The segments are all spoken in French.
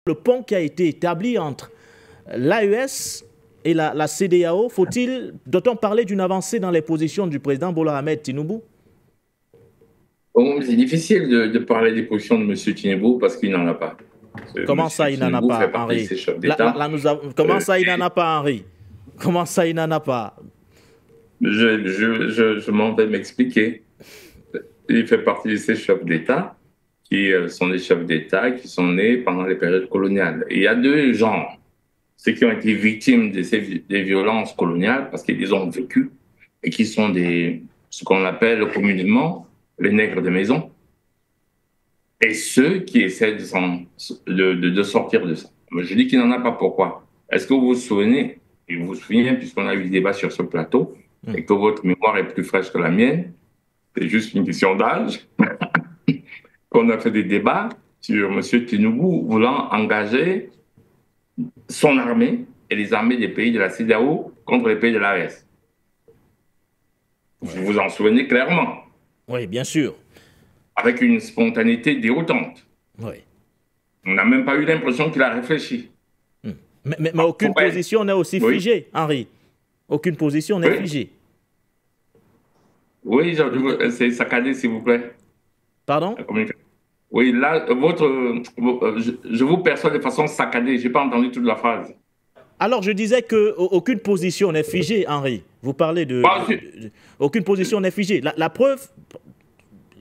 Le pont qui a été établi entre l'AES et la CEDEAO, doit-on parler d'une avancée dans les positions du président Bola Ahmed Tinubu? Bon, c'est difficile de parler des positions de M. Tinubu parce qu'il n'en a pas. Comment ça, il n'en a pas, Fait partie de Henri? ses chefs d'État. Comment ça, il n'en a pas, Henri? Comment ça, il n'en a pas? Je m'en vais m'expliquer. Il fait partie de ces chefs d'État qui sont des chefs d'État qui sont nés pendant les périodes coloniales. Et il y a deux genres. Ceux qui ont été victimes des violences coloniales parce qu'ils les ont vécues et qui sont ce qu'on appelle communément les nègres de maison. Et ceux qui essaient de sortir de ça. Je dis qu'il n'en a pas. Pourquoi? Est-ce que vous vous souvenez, et vous vous souvenez, puisqu'on a eu des débats sur ce plateau, et que votre mémoire est plus fraîche que la mienne, c'est juste une question d'âge, qu'on a fait des débats sur M. Tinubu voulant engager son armée et les armées des pays de la CEDEAO contre les pays de l'AES. Vous vous en souvenez clairement. Oui, bien sûr. Avec une spontanéité déroutante. Oui. On n'a même pas eu l'impression qu'il a réfléchi. Mais aucune position n'est aussi figée, Henri. Aucune position n'est figée. Oui, c'est saccadé, s'il vous plaît. Pardon? Oui, là, je vous perçois de façon saccadée. Je n'ai pas entendu toute la phrase. Alors, je disais qu'aucune position n'est figée, Henri. Vous parlez aucune position n'est figée. La preuve,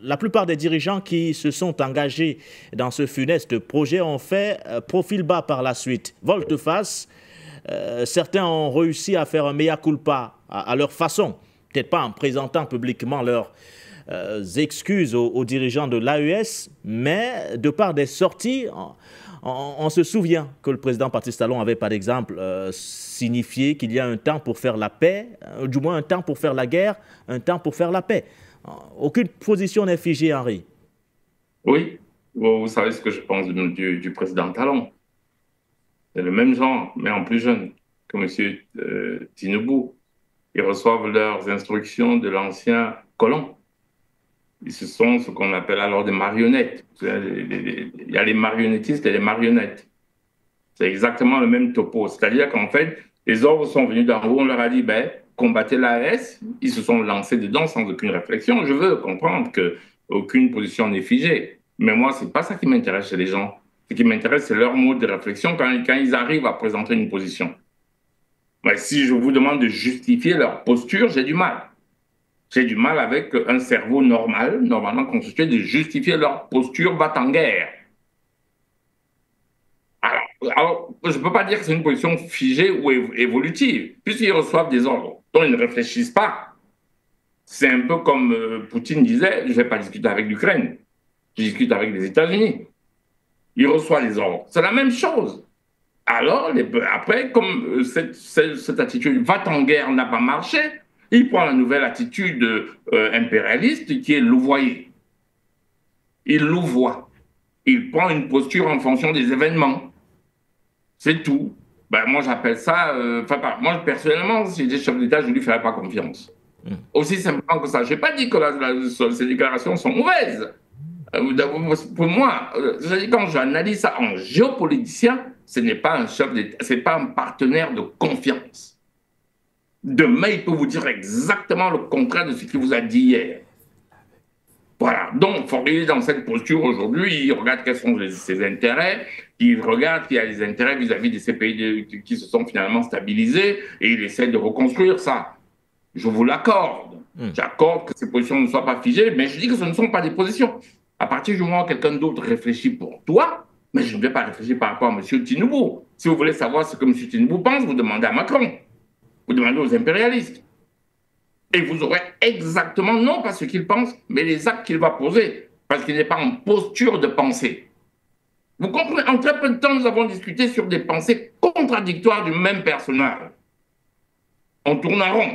la plupart des dirigeants qui se sont engagés dans ce funeste projet ont fait profil bas par la suite. Volte-face, certains ont réussi à faire un mea culpa à leur façon. Peut-être pas en présentant publiquement leurs excuses aux dirigeants de l'AES, mais de par des sorties, on se souvient que le président Patrice Talon avait par exemple signifié qu'il y a un temps pour faire la paix, du moins un temps pour faire la guerre, un temps pour faire la paix. Aucune position n'est figée, Henri. Oui, vous savez ce que je pense du président Talon. C'est le même genre, mais en plus jeune que M. Tinubu. Ils reçoivent leurs instructions de l'ancien colon. Ce sont ce qu'on appelle alors des marionnettes. Il y a les marionnettistes et les marionnettes. C'est exactement le même topo. C'est-à-dire qu'en fait, les ordres sont venus d'en haut, on leur a dit, combattez l'AES. Ils se sont lancés dedans sans aucune réflexion. Je veux comprendre qu'aucune position n'est figée. Mais moi, ce n'est pas ça qui m'intéresse chez les gens. Ce qui m'intéresse, c'est leur mode de réflexion quand ils arrivent à présenter une position. Mais si je vous demande de justifier leur posture, j'ai du mal. J'ai du mal avec un cerveau normal, normalement constitué, de justifier leur posture bat-en-guerre. Alors, je ne peux pas dire que c'est une position figée ou évolutive, puisqu'ils reçoivent des ordres dont ils ne réfléchissent pas. C'est un peu comme Poutine disait, je ne vais pas discuter avec l'Ukraine, je discute avec les États-Unis. Il reçoit les ordres. C'est la même chose. Alors, après, comme cette attitude va-t-en-guerre n'a pas marché, il prend la nouvelle attitude impérialiste qui est louvoyer. Il louvoie. Il prend une posture en fonction des événements. C'est tout. Moi, j'appelle ça... moi, personnellement, si j'étais chef d'État, je ne lui ferais pas confiance. Aussi simplement que ça. Je n'ai pas dit que ces déclarations sont mauvaises. Pour moi, quand j'analyse ça en géopoliticien, ce n'est pas un chef d'État, ce n'est pas un partenaire de confiance. Demain, il peut vous dire exactement le contraire de ce qu'il vous a dit hier. Voilà. Donc, il est dans cette posture aujourd'hui, il regarde quels sont ses intérêts, il regarde qu'il y a des intérêts vis-à-vis de ces pays qui se sont finalement stabilisés et il essaie de reconstruire ça. Je vous l'accorde. J'accorde que ces positions ne soient pas figées, mais je dis que ce ne sont pas des positions. À partir du moment où quelqu'un d'autre réfléchit pour toi, mais je ne vais pas réfléchir par rapport à M. Tinubu. Si vous voulez savoir ce que M. Tinubu pense, vous demandez à Macron. Vous demandez aux impérialistes. Et vous aurez exactement, non pas ce qu'il pense, mais les actes qu'il va poser. Parce qu'il n'est pas en posture de penser. Vous comprenez, en très peu de temps, nous avons discuté sur des pensées contradictoires du même personnage. On tourne en rond.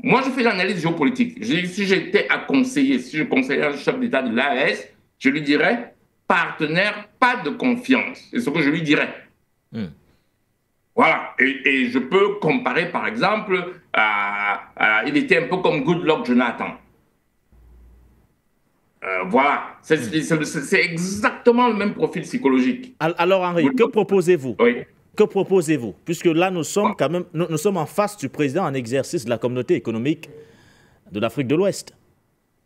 Moi, je fais l'analyse géopolitique. Si j'étais à conseiller, si je conseillais un chef d'État de l'AES, je lui dirais partenaire, pas de confiance. C'est ce que je lui dirais. Voilà. Et je peux comparer, par exemple, il était un peu comme Goodluck Jonathan. Voilà, c'est exactement le même profil psychologique. Alors Henri, que proposez-vous? Oui. Que proposez-vous? Puisque là, nous sommes quand même, nous sommes en face du président en exercice de la communauté économique de l'Afrique de l'Ouest,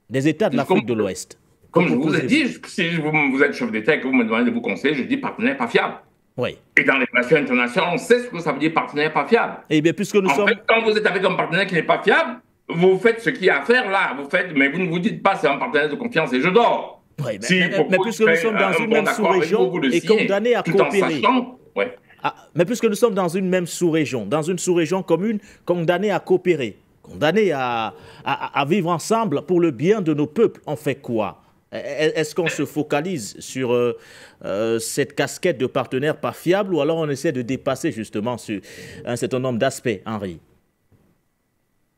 des États de l'Afrique de l'Ouest. Comme je vous ai dit, si vous êtes chef d'État et que vous me demandez de vous conseiller, je dis partenaire pas fiable. Oui. Et dans les relations internationales, on sait ce que ça veut dire partenaire pas fiable. Eh bien, puisque nous sommes... En fait, quand vous êtes avec un partenaire qui n'est pas fiable, vous faites ce qu'il y a à faire là, mais vous ne vous dites pas c'est un partenaire de confiance et je dors. Oui, mais puisque nous sommes dans une même sous-région et condamnés à coopérer. Mais puisque nous sommes dans une même sous-région, dans une sous-région commune, condamnés à coopérer, condamnés à vivre ensemble pour le bien de nos peuples, on fait quoi? Est-ce qu'on se focalise sur cette casquette de partenaire pas fiable ou alors on essaie de dépasser justement sur un certain nombre d'aspects, Henri?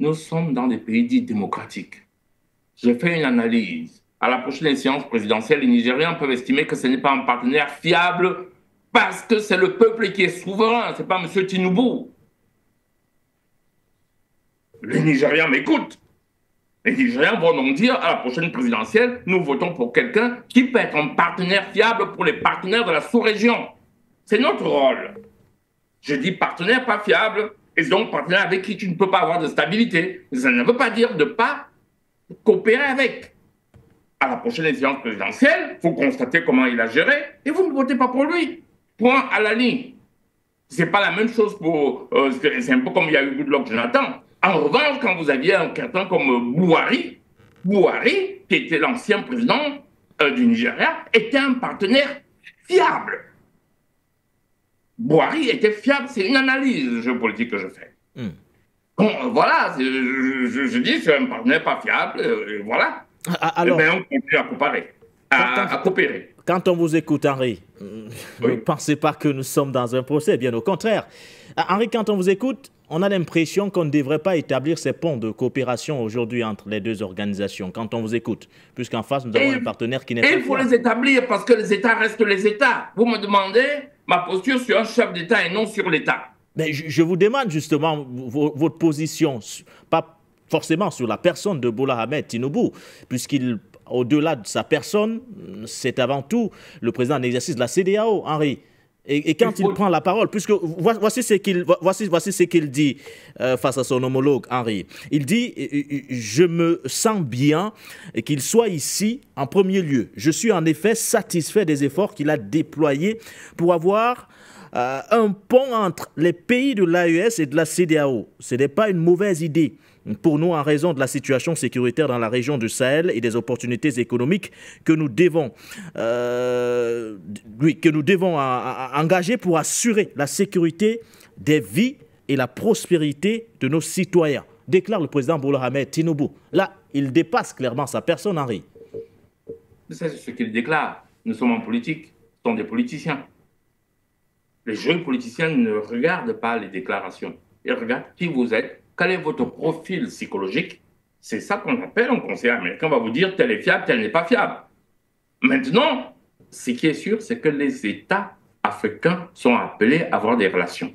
Nous sommes dans des pays dits démocratiques. J'ai fait une analyse. À la prochaine séance présidentielle, les Nigériens peuvent estimer que ce n'est pas un partenaire fiable parce que c'est le peuple qui est souverain, ce n'est pas M. Tinubu. Les Nigériens m'écoutent. Les Nigériens vont donc dire à la prochaine présidentielle, nous votons pour quelqu'un qui peut être un partenaire fiable pour les partenaires de la sous-région. C'est notre rôle. Je dis partenaire pas fiable, et donc partenaire avec qui tu ne peux pas avoir de stabilité. Ça ne veut pas dire de ne pas coopérer avec. À la prochaine séance présidentielle, il faut constater comment il a géré, et vous ne votez pas pour lui. Point à la ligne. Ce n'est pas la même chose pour... c'est un peu comme il y a eu Goodluck Jonathan. En revanche, quand vous aviez quelqu'un comme Buhari, qui était l'ancien président du Nigeria, était un partenaire fiable. Buhari était fiable, c'est une analyse géopolitique que je fais. Bon, voilà, je dis c'est un partenaire pas fiable, voilà. Alors, mais on continue à comparer, à coopérer. Quand on vous écoute, Henri, ne pensez pas que nous sommes dans un procès, bien au contraire. Henri, quand on vous écoute, on a l'impression qu'on ne devrait pas établir ces ponts de coopération aujourd'hui entre les deux organisations, quand on vous écoute, puisqu'en face, nous avons un partenaire qui n'est pas fiable. Il faut les établir parce que les États restent les États. Vous me demandez ma posture sur un chef d'État et non sur l'État. Mais je vous demande justement votre position, pas forcément sur la personne de Bola Ahmed Tinubu, puisqu'il, au-delà de sa personne, c'est avant tout le président en exercice de la CEDEAO, Henri. Et quand il prend la parole, puisque voici ce qu'il dit face à son homologue, Henri. Il dit « Je me sens bien qu'il soit ici en premier lieu. Je suis en effet satisfait des efforts qu'il a déployés pour avoir un pont entre les pays de l'AES et de la CEDEAO. Ce n'est pas une mauvaise idée pour nous en raison de la situation sécuritaire dans la région du Sahel et des opportunités économiques que nous devons, engager pour assurer la sécurité des vies et la prospérité de nos citoyens », déclare le président Bola Ahmed Tinubu. Là, il dépasse clairement sa personne, Henri. C'est ce qu'il déclare. Nous sommes en politique, nous sommes des politiciens. Les jeunes politiciens ne regardent pas les déclarations. Ils regardent qui vous êtes, quel est votre profil psychologique. C'est ça qu'on appelle un conseiller américain. On va vous dire tel est fiable, tel n'est pas fiable. Maintenant, ce qui est sûr, c'est que les États africains sont appelés à avoir des relations.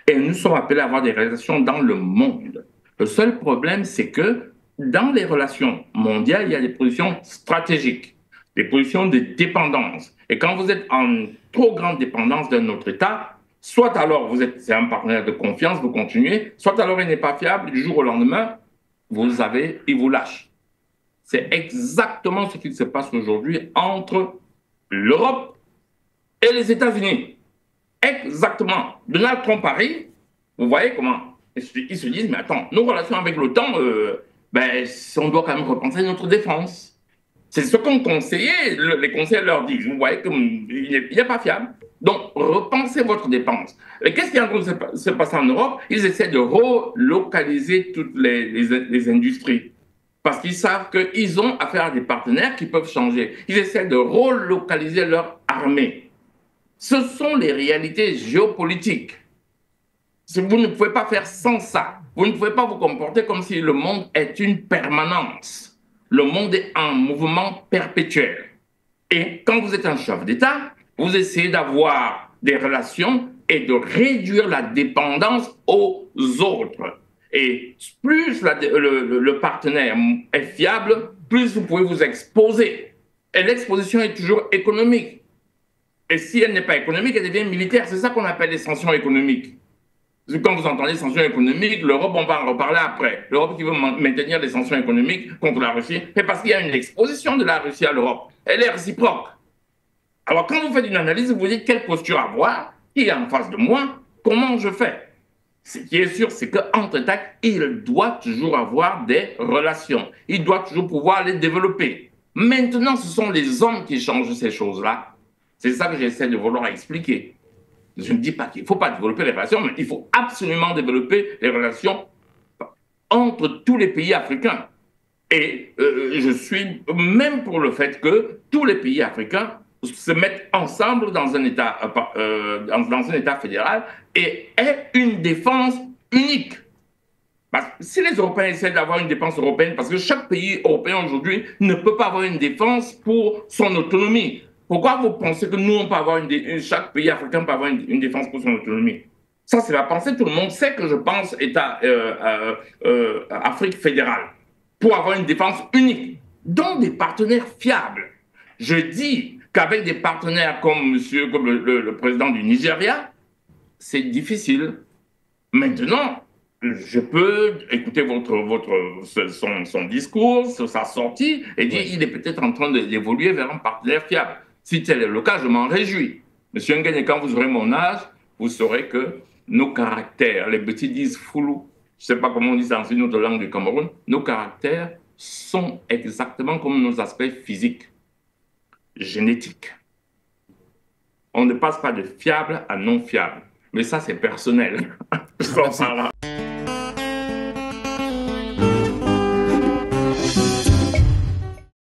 Et nous sommes appelés à avoir des relations dans le monde. Le seul problème, c'est que dans les relations mondiales, il y a des positions stratégiques, des positions de dépendance. Et quand vous êtes en trop grande dépendance d'un autre État, soit alors c'est un partenaire de confiance, vous continuez, soit alors il n'est pas fiable, du jour au lendemain, il vous lâche. C'est exactement ce qui se passe aujourd'hui entre l'Europe et les États-Unis. Exactement. Donald Trump arrive, vous voyez comment ils se disent, mais attends, nos relations avec l'OTAN, on doit quand même repenser notre défense. C'est ce qu'ont conseillé, les conseillers leur disent. Vous voyez qu'il n'est pas fiable. Donc, repensez votre dépense. Et qu'est-ce qui est en train de se passer en Europe? Ils essaient de relocaliser toutes les industries. Parce qu'ils savent qu'ils ont affaire à des partenaires qui peuvent changer. Ils essaient de relocaliser leur armée. Ce sont les réalités géopolitiques. Vous ne pouvez pas faire sans ça. Vous ne pouvez pas vous comporter comme si le monde est une permanence. Le monde est en mouvement perpétuel. Et quand vous êtes un chef d'État, vous essayez d'avoir des relations et de réduire la dépendance aux autres. Et plus le partenaire est fiable, plus vous pouvez vous exposer. Et l'exposition est toujours économique. Et si elle n'est pas économique, elle devient militaire. C'est ça qu'on appelle les sanctions économiques. Quand vous entendez sanctions économiques, l'Europe, on va en reparler après. L'Europe qui veut maintenir des sanctions économiques contre la Russie, c'est parce qu'il y a une exposition de la Russie à l'Europe. Elle est réciproque. Alors, quand vous faites une analyse, vous vous dites quelle posture avoir, qui est en face de moi, comment je fais. Ce qui est sûr, c'est qu'entre États, il doit toujours avoir des relations. Il doit toujours pouvoir les développer. Maintenant, ce sont les hommes qui changent ces choses-là. C'est ça que j'essaie de vouloir expliquer. Je ne dis pas qu'il ne faut pas développer les relations, mais il faut absolument développer les relations entre tous les pays africains. Et je suis même pour le fait que tous les pays africains se mettent ensemble dans un État, dans un État fédéral et aient une défense unique. Parce que si les Européens essaient d'avoir une défense européenne, parce que chaque pays européen aujourd'hui ne peut pas avoir une défense pour son autonomie. Pourquoi vous pensez que nous, on peut avoir chaque pays africain peut avoir une défense pour son autonomie? Ça, c'est la pensée. Tout le monde sait que je pense État Afrique fédérale pour avoir une défense unique, dont des partenaires fiables. Je dis qu'avec des partenaires comme le président du Nigeria, c'est difficile. Maintenant, je peux écouter son discours, sa sortie, et dire qu'il est peut-être en train d'évoluer vers un partenaire fiable. Si tel est le cas, je m'en réjouis. Monsieur Nguyen, quand vous aurez mon âge, vous saurez que nos caractères, les petits disent foulou, je ne sais pas comment on dit ça dans une autre langue du Cameroun, nos caractères sont exactement comme nos aspects physiques, génétiques. On ne passe pas de fiable à non fiable. Mais ça, c'est personnel.